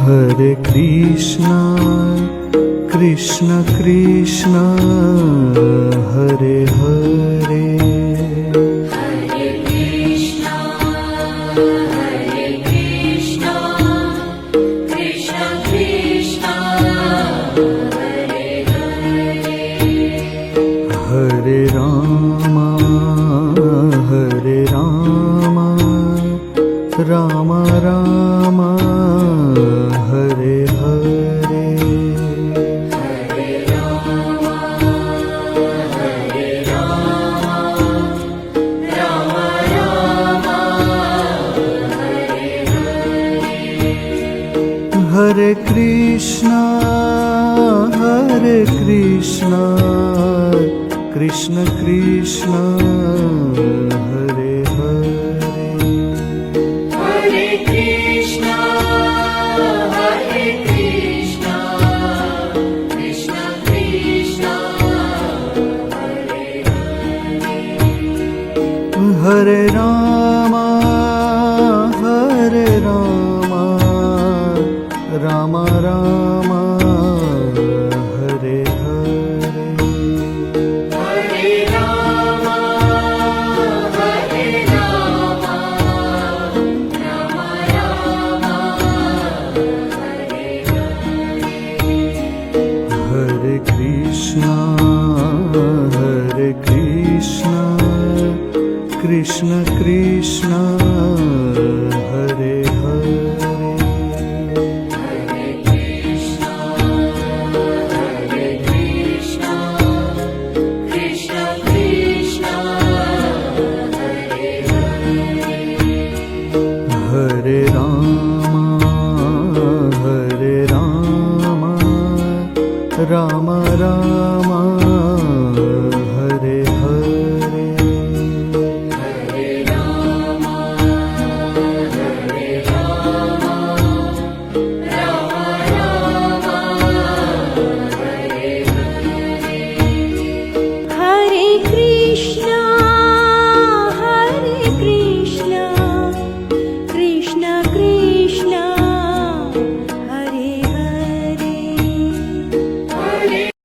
Hare Krishna, Krishna Krishna, Hare Hare. Hare Krishna, Krishna Krishna, Hare Hare. Hare Rama, Rama Rama, Hare Hare. Hare Rama, Rama Rama, Hare Hare. Hare Krishna, Krishna Krishna, Hare